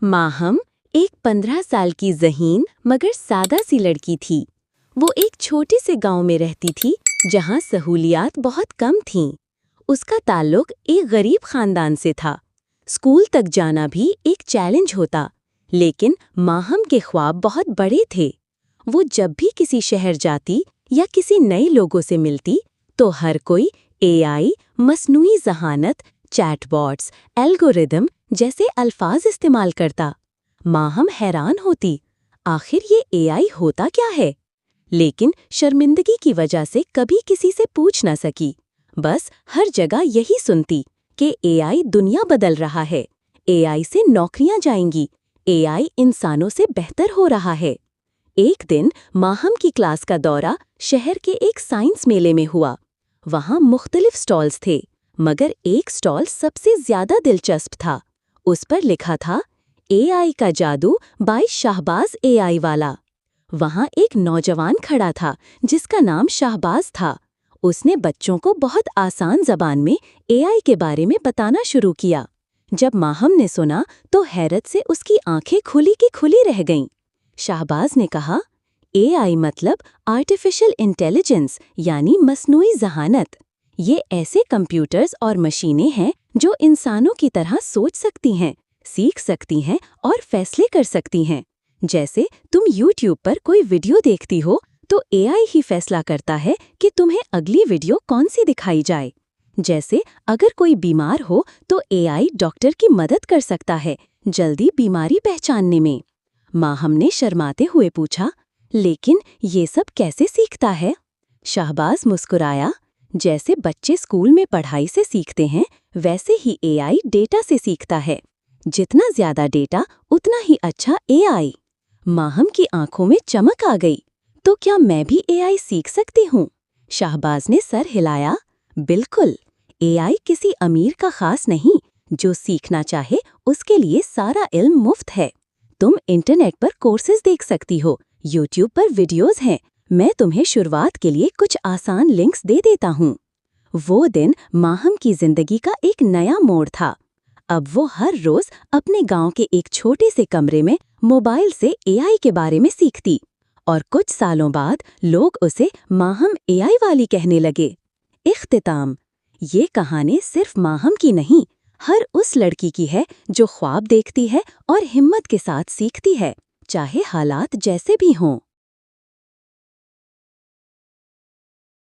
माहम एक 15 साल की ज़हीन मगर सादा सी लड़की थी। वो एक छोटे से गांव में रहती थी जहां सहूलियात बहुत कम थीं। उसका ताल्लुक एक गरीब खानदान से था। स्कूल तक जाना भी एक चैलेंज होता, लेकिन माहम के ख्वाब बहुत बड़े थे। वो जब भी किसी शहर जाती या किसी नए लोगों से मिलती तो हर कोई एआई, मसनूई ज़हानत, चैटबॉट्स, एल्गोरिदम जैसे अल्फाज इस्तेमाल करता। माहम हैरान होती, आखिर ये एआई होता क्या है? लेकिन शर्मिंदगी की वजह से कभी किसी से पूछ न सकी। बस हर जगह यही सुनती कि एआई दुनिया बदल रहा है, एआई से नौकरियां जाएंगी, एआई इंसानों से बेहतर हो रहा है। एक दिन माहम की क्लास का दौरा शहर के एक साइंस मेले में हुआ। वहाँ मुख्तलिफ स्टॉल्स थे, मगर एक स्टॉल सबसे ज्यादा दिलचस्प था। उस पर लिखा था, एआई का जादू बाय शाहबाज एआई वाला। वहाँ एक नौजवान खड़ा था जिसका नाम शाहबाज था। उसने बच्चों को बहुत आसान जबान में एआई के बारे में बताना शुरू किया। जब माहम ने सुना तो हैरत से उसकी आंखें खुली की खुली रह गईं। शाहबाज ने कहा, एआई मतलब आर्टिफिशियल इंटेलिजेंस यानी मसनूई ज़हानत। ये ऐसे कंप्यूटर्स और मशीनें हैं जो इंसानों की तरह सोच सकती हैं, सीख सकती हैं और फैसले कर सकती हैं। जैसे तुम YouTube पर कोई वीडियो देखती हो तो एआई ही फैसला करता है कि तुम्हें अगली वीडियो कौन सी दिखाई जाए। जैसे अगर कोई बीमार हो तो एआई डॉक्टर की मदद कर सकता है जल्दी बीमारी पहचानने में। माहम ने शर्माते हुए पूछा, लेकिन ये सब कैसे सीखता है? शाहबाज मुस्कुराया, जैसे बच्चे स्कूल में पढ़ाई से सीखते हैं वैसे ही एआई डेटा से सीखता है। जितना ज्यादा डेटा उतना ही अच्छा एआई। माहम की आंखों में चमक आ गई। तो क्या मैं भी एआई सीख सकती हूँ? शाहबाज ने सर हिलाया, बिल्कुल। एआई किसी अमीर का खास नहीं, जो सीखना चाहे उसके लिए सारा इल्म मुफ्त है। तुम इंटरनेट पर कोर्सेज देख सकती हो, YouTube पर वीडियोस हैं। मैं तुम्हें शुरुआत के लिए कुछ आसान लिंक्स दे देता हूँ। वो दिन माहम की जिंदगी का एक नया मोड़ था। अब वो हर रोज अपने गांव के एक छोटे से कमरे में मोबाइल से एआई के बारे में सीखती, और कुछ सालों बाद लोग उसे माहम एआई वाली कहने लगे। इख्तिताम, ये कहानी सिर्फ माहम की नहीं, हर उस लड़की की है जो ख्वाब देखती है और हिम्मत के साथ सीखती है, चाहे हालात जैसे भी हों।